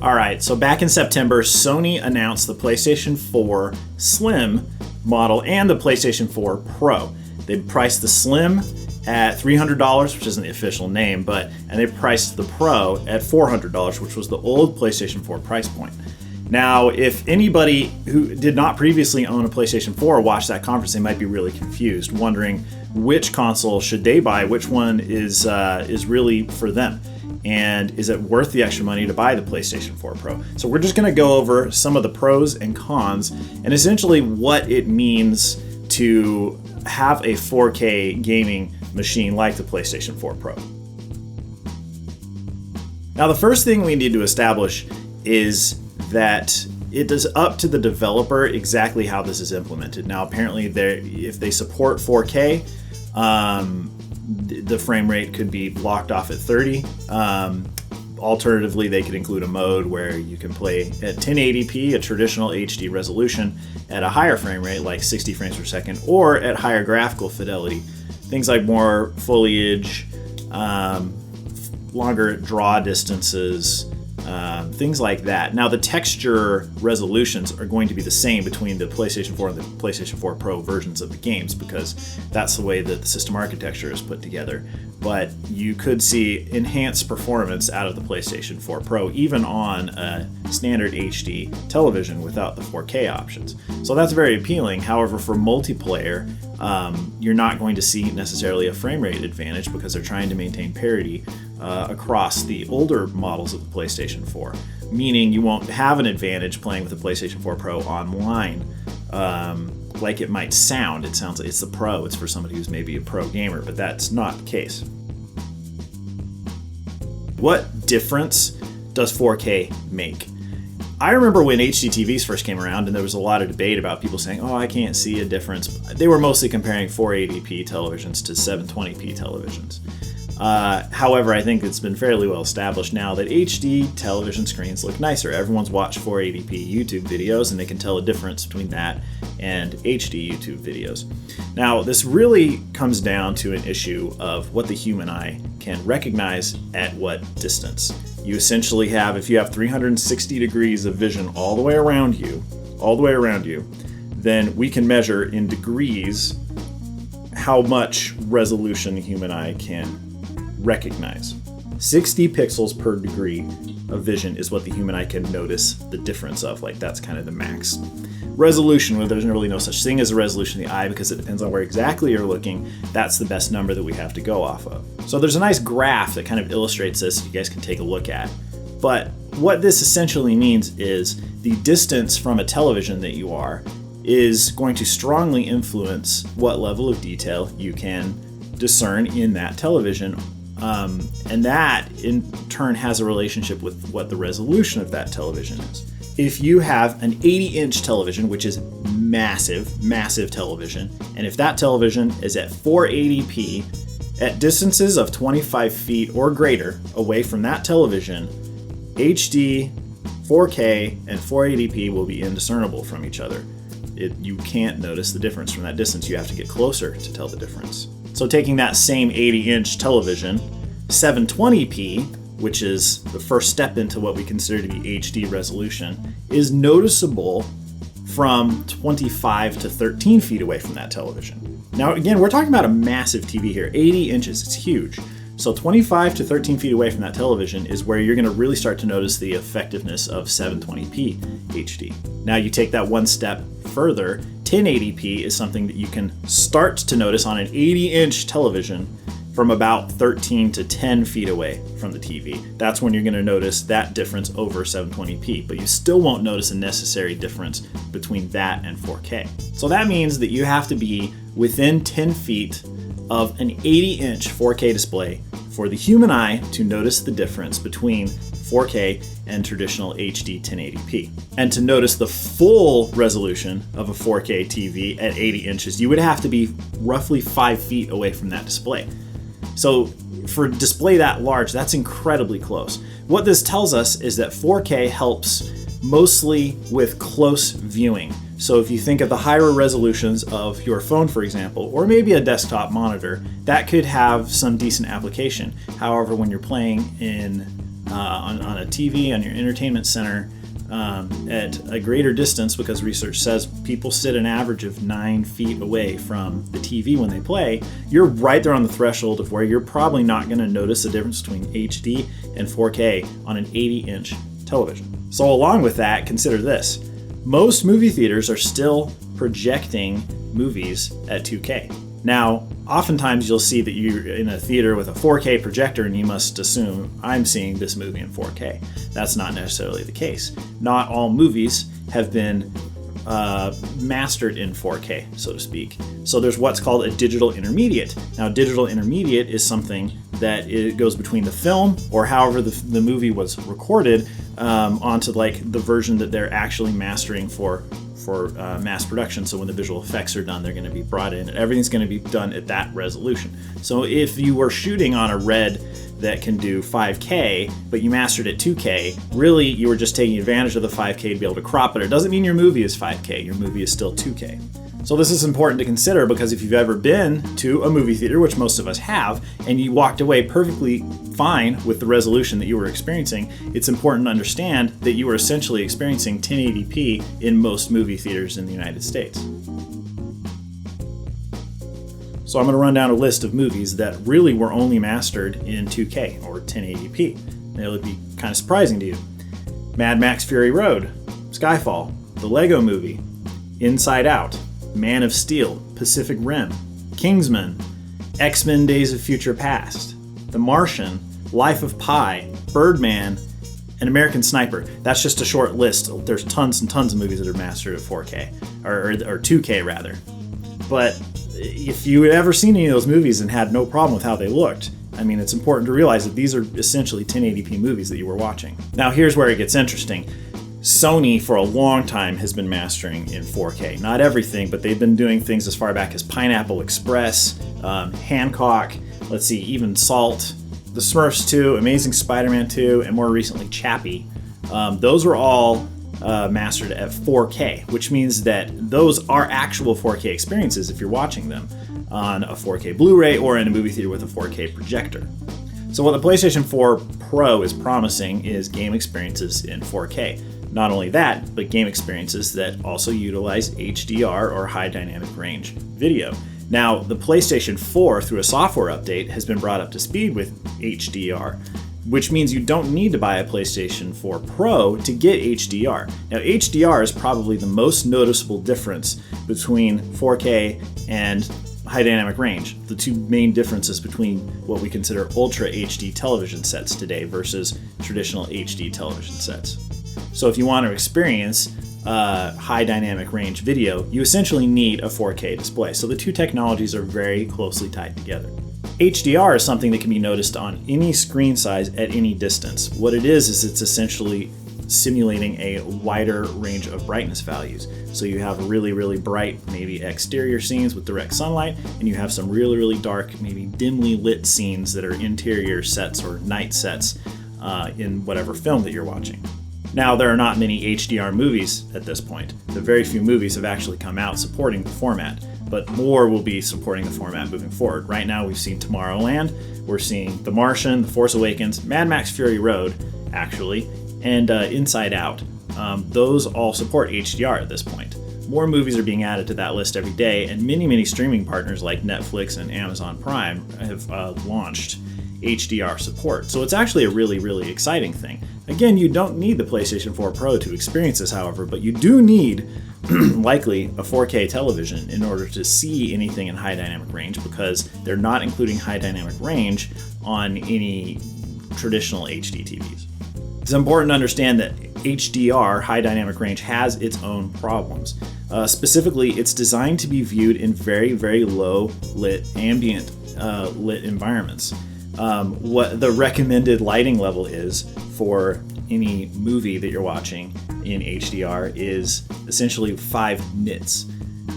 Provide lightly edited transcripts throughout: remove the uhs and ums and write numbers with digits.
All right, so back in September, Sony announced the PlayStation 4 Slim model and the PlayStation 4 Pro. They priced the Slim at $300, which isn't the official name, and they priced the Pro at $400, which was the old PlayStation 4 price point. Now, if anybody who did not previously own a PlayStation 4 watched that conference, they might be really confused, wondering which console should they buy, which one is really for them, and is it worth the extra money to buy the PlayStation 4 Pro? So we're just going to go over some of the pros and cons, and essentially what it means to have a 4K gaming machine like the PlayStation 4 Pro. Now, the first thing we need to establish is that it is up to the developer exactly how this is implemented. Now, apparently, if they support 4K, the frame rate could be blocked off at 30. Alternatively, they could include a mode where you can play at 1080p, a traditional HD resolution, at a higher frame rate, like 60 frames per second, or at higher graphical fidelity. Things like more foliage, longer draw distances, things like that. Now, the texture resolutions are going to be the same between the PlayStation 4 and the PlayStation 4 Pro versions of the games, because that's the way that the system architecture is put together. But you could see enhanced performance out of the PlayStation 4 Pro, even on a standard HD television without the 4K options. So that's very appealing. However, for multiplayer, you're not going to see necessarily a frame rate advantage because they're trying to maintain parity across the older models of the PlayStation 4, meaning you won't have an advantage playing with the PlayStation 4 Pro online like it might sound. It sounds like it's the Pro, it's for somebody who's maybe a pro gamer, but that's not the case. What difference does 4K make? I remember when HD TVs first came around, and there was a lot of debate about people saying, oh, I can't see a difference. They were mostly comparing 480p televisions to 720p televisions. However, I think it's been fairly well established now that HD television screens look nicer. Everyone's watched 480p YouTube videos, and they can tell a difference between that and HD YouTube videos. Now, this really comes down to an issue of what the human eye can recognize at what distance. You essentially have, if you have 360 degrees of vision all the way around you, then we can measure in degrees how much resolution the human eye can recognize. 60 pixels per degree of vision is what the human eye can notice the difference of. Like, that's kind of the max resolution, where there's really no such thing as a resolution in the eye because it depends on where exactly you're looking. That's the best number that we have to go off of. So there's a nice graph that kind of illustrates this you guys can take a look at. But what this essentially means is the distance from a television that you are is going to strongly influence what level of detail you can discern in that television. And that in turn has a relationship with what the resolution of that television is. If you have an 80-inch television, which is massive television, and if that television is at 480p at distances of 25 feet or greater away from that television, HD, 4K, and 480p will be indiscernible from each other. You can't notice the difference from that distance. You have to get closer to tell the difference. So taking that same 80-inch television, 720p, which is the first step into what we consider to be HD resolution, is noticeable from 25 to 13 feet away from that television. Now, again, we're talking about a massive TV here, 80 inches, it's huge. So 25 to 13 feet away from that television is where you're going to really start to notice the effectiveness of 720p HD. Now you take that one step further, 1080p is something that you can start to notice on an 80-inch television from about 13 to 10 feet away from the TV. That's when you're going to notice that difference over 720p, but you still won't notice a necessary difference between that and 4K. So that means that you have to be within 10 feet of an 80-inch 4K display for the human eye to notice the difference between 4K and traditional HD 1080p. And to notice the full resolution of a 4K TV at 80 inches, you would have to be roughly 5 feet away from that display. So for a display that large, that's incredibly close. What this tells us is that 4K helps mostly with close viewing. So if you think of the higher resolutions of your phone, for example, or maybe a desktop monitor, that could have some decent application. However, when you're playing in on a TV, on your entertainment center, at a greater distance, because research says people sit an average of 9 feet away from the TV when they play, you're right there on the threshold of where you're probably not going to notice the difference between HD and 4K on an 80-inch television. So along with that, consider this. Most movie theaters are still projecting movies at 2K. Now, oftentimes you'll see that you're in a theater with a 4K projector and you must assume I'm seeing this movie in 4K. That's not necessarily the case. Not all movies have been mastered in 4K, so to speak. So there's what's called a digital intermediate. Now, digital intermediate is something that it goes between the film or however the movie was recorded onto like the version that they're actually mastering for mass production. So when the visual effects are done, they're going to be brought in. Everything's going to be done at that resolution. So if you were shooting on a red that can do 5K, but you mastered at 2K, really you were just taking advantage of the 5K to be able to crop it. It doesn't mean your movie is 5K. Your movie is still 2K. So this is important to consider, because if you've ever been to a movie theater, which most of us have, and you walked away perfectly fine with the resolution that you were experiencing, it's important to understand that you were essentially experiencing 1080p in most movie theaters in the United States. So I'm going to run down a list of movies that really were only mastered in 2K or 1080p. And it would be kind of surprising to you. Mad Max Fury Road, Skyfall, The Lego Movie, Inside Out, Man of Steel, Pacific Rim, Kingsman, X-Men Days of Future Past, The Martian, Life of Pi, Birdman, and American Sniper. That's just a short list. There's tons and tons of movies that are mastered at 4K, or 2K rather. But if you had ever seen any of those movies and had no problem with how they looked, I mean, it's important to realize that these are essentially 1080p movies that you were watching. Now here's where it gets interesting. Sony for a long time has been mastering in 4K. Not everything, but they've been doing things as far back as Pineapple Express, Hancock, let's see, even Salt, The Smurfs 2, Amazing Spider-Man 2, and more recently Chappie. Those were all mastered at 4K, which means that those are actual 4K experiences if you're watching them on a 4K Blu-ray or in a movie theater with a 4K projector. So what the PlayStation 4 Pro is promising is game experiences in 4K. Not only that, but game experiences that also utilize HDR or high dynamic range video. Now, the PlayStation 4, through a software update, has been brought up to speed with HDR, which means you don't need to buy a PlayStation 4 Pro to get HDR. Now, HDR is probably the most noticeable difference between 4K and high dynamic range, the two main differences between what we consider Ultra HD television sets today versus traditional HD television sets. So if you want to experience high dynamic range video, you essentially need a 4K display. So the two technologies are very closely tied together. HDR is something that can be noticed on any screen size at any distance. What it is it's essentially simulating a wider range of brightness values. So you have really, really bright, maybe exterior scenes with direct sunlight, and you have some really, really dark, maybe dimly lit scenes that are interior sets or night sets in whatever film that you're watching. Now, there are not many HDR movies at this point. The very few movies have actually come out supporting the format, but more will be supporting the format moving forward. Right now, we've seen Tomorrowland, we're seeing The Martian, The Force Awakens, Mad Max Fury Road, actually, and Inside Out. Those all support HDR at this point. More movies are being added to that list every day, and many streaming partners like Netflix and Amazon Prime have launched HDR support. So it's actually a really, really exciting thing. Again, you don't need the PlayStation 4 Pro to experience this, however, but you do need likely a 4K television in order to see anything in high dynamic range, because they're not including high dynamic range on any traditional HD TVs. It's important to understand that HDR, high dynamic range, has its own problems. Specifically, it's designed to be viewed in very, very low lit, ambient lit environments. What the recommended lighting level is for any movie that you're watching in HDR is essentially 5 nits,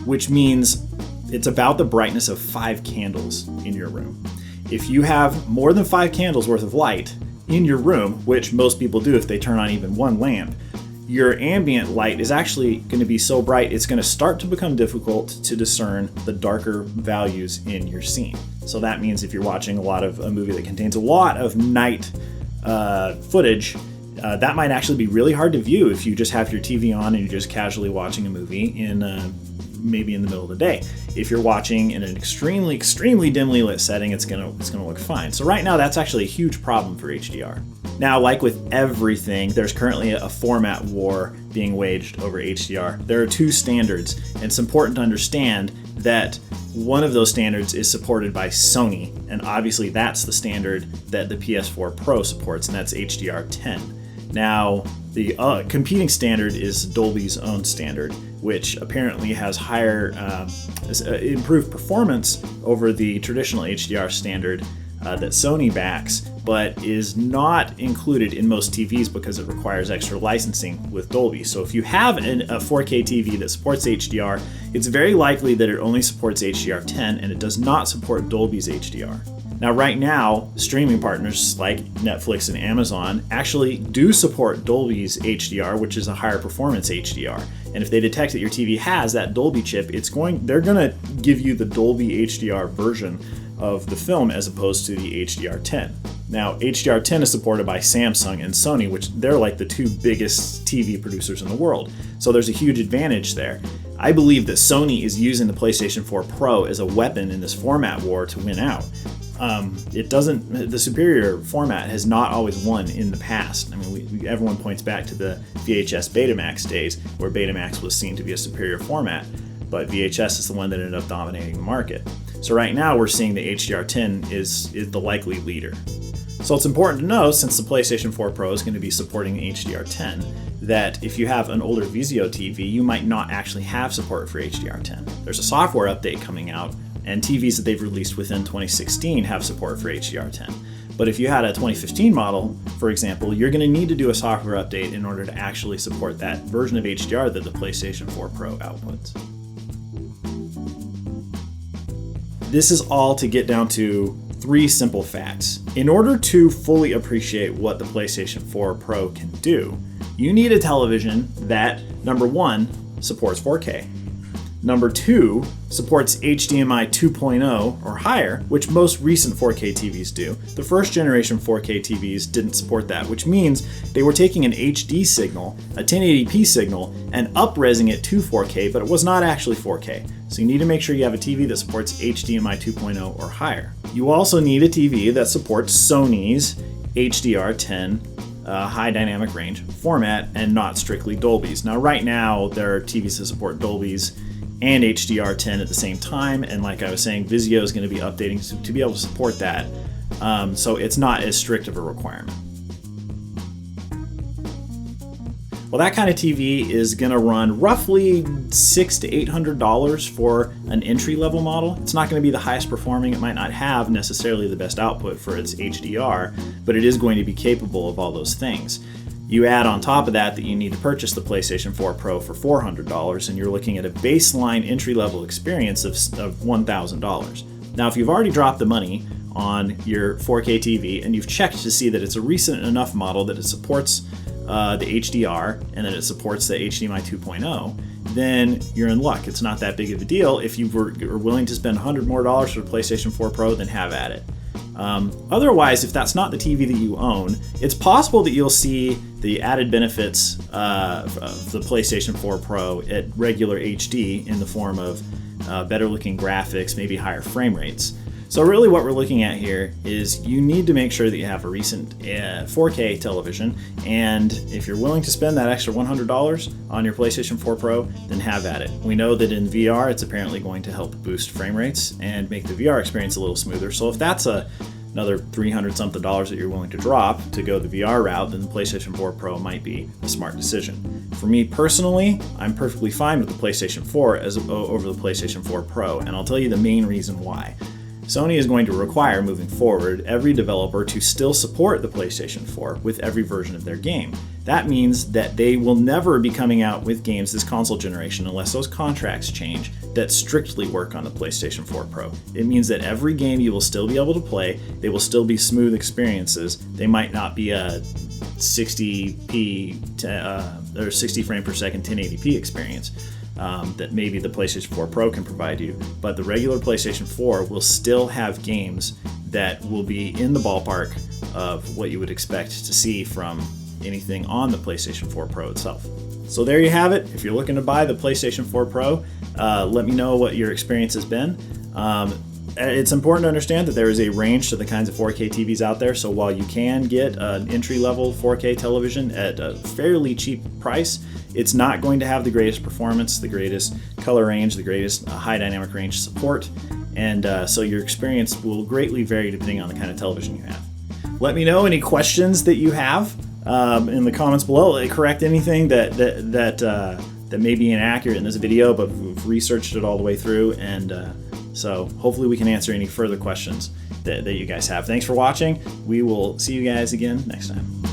which means it's about the brightness of 5 candles in your room. If you have more than 5 candles worth of light in your room, which most people do if they turn on even one lamp, your ambient light is actually going to be so bright it's going to start to become difficult to discern the darker values in your scene. So that means if you're watching a movie that contains a lot of night footage, that might actually be really hard to view if you just have your TV on and you're just casually watching a movie in maybe in the middle of the day. If you're watching in an extremely dimly lit setting, it's gonna look fine. So right now, that's actually a huge problem for HDR. Now, like with everything, there's currently a format war being waged over HDR. There are two standards, and it's important to understand that one of those standards is supported by Sony, and obviously that's the standard that the PS4 Pro supports, and that's HDR10. Now, the competing standard is Dolby's own standard, which apparently has higher, improved performance over the traditional HDR standard that Sony backs, but is not included in most TVs because it requires extra licensing with Dolby. So if you have a 4K TV that supports HDR, it's very likely that it only supports HDR10 and it does not support Dolby's HDR. Now, right now, streaming partners like Netflix and Amazon actually do support Dolby's HDR, which is a higher performance HDR. And if they detect that your TV has that Dolby chip, they're gonna give you the Dolby HDR version of the film as opposed to the HDR10. Now, HDR10 is supported by Samsung and Sony, which they're like the two biggest TV producers in the world. So there's a huge advantage there. I believe that Sony is using the PlayStation 4 Pro as a weapon in this format war to win out. The superior format has not always won in the past. I mean, everyone points back to the VHS Betamax days where Betamax was seen to be a superior format, but VHS is the one that ended up dominating the market. So right now we're seeing the HDR10 is the likely leader. So it's important to know, since the PlayStation 4 Pro is going to be supporting HDR10, that if you have an older Vizio TV, you might not actually have support for HDR10. There's a software update coming out, and TVs that they've released within 2016 have support for HDR10. But if you had a 2015 model, for example, you're going to need to do a software update in order to actually support that version of HDR that the PlayStation 4 Pro outputs. This is all to get down to three simple facts. In order to fully appreciate what the PlayStation 4 Pro can do, you need a television that, number one, supports 4K. Number two, supports HDMI 2.0 or higher, which most recent 4K TVs do. The first generation 4K TVs didn't support that, which means they were taking an HD signal, a 1080p signal, and up-resing it to 4K, but it was not actually 4K. So you need to make sure you have a TV that supports HDMI 2.0 or higher. You also need a TV that supports Sony's HDR10 high dynamic range format and not strictly Dolby's. Now, right now, there are TVs that support Dolby's and HDR10 at the same time, and like I was saying, Vizio is going to be updating to be able to support that, so it's not as strict of a requirement. Well, that kind of TV is going to run roughly $600 to $800 for an entry-level model. It's not going to be the highest performing. It might not have necessarily the best output for its HDR, but it is going to be capable of all those things. You add on top of that you need to purchase the PlayStation 4 Pro for $400, and you're looking at a baseline entry-level experience of $1,000. Now, if you've already dropped the money on your 4K TV and you've checked to see that it's a recent enough model that it supports the HDR and that it supports the HDMI 2.0, then you're in luck. It's not that big of a deal. If you were willing to spend $100 more for the PlayStation 4 Pro, then have at it. Otherwise, if that's not the TV that you own, it's possible that you'll see the added benefits of the PlayStation 4 Pro at regular HD in the form of better looking graphics, maybe higher frame rates. So really what we're looking at here is you need to make sure that you have a recent 4K television, and if you're willing to spend that extra $100 on your PlayStation 4 Pro, then have at it. We know that in VR it's apparently going to help boost frame rates and make the VR experience a little smoother. So if that's another $300 something that you're willing to drop to go the VR route, then the PlayStation 4 Pro might be a smart decision. For me personally, I'm perfectly fine with the PlayStation 4 over the PlayStation 4 Pro, and I'll tell you the main reason why. Sony is going to require, moving forward, every developer to still support the PlayStation 4 with every version of their game. That means that they will never be coming out with games this console generation unless those contracts change that strictly work on the PlayStation 4 Pro. It means that every game you will still be able to play, they will still be smooth experiences. They might not be a 60p or 60 frame per second 1080p experience. That maybe the PlayStation 4 Pro can provide you, but the regular PlayStation 4 will still have games that will be in the ballpark of what you would expect to see from anything on the PlayStation 4 Pro itself. So there you have it. If you're looking to buy the PlayStation 4 Pro, let me know what your experience has been. It's important to understand that there is a range to the kinds of 4K TVs out there. So while you can get an entry-level 4K television at a fairly cheap price, it's not going to have the greatest performance, the greatest color range, the greatest high dynamic range support. And so your experience will greatly vary depending on the kind of television you have. Let me know any questions that you have in the comments below. Correct anything that may be inaccurate in this video, but we've researched it all the way through, and so hopefully we can answer any further questions that you guys have. Thanks for watching. We will see you guys again next time.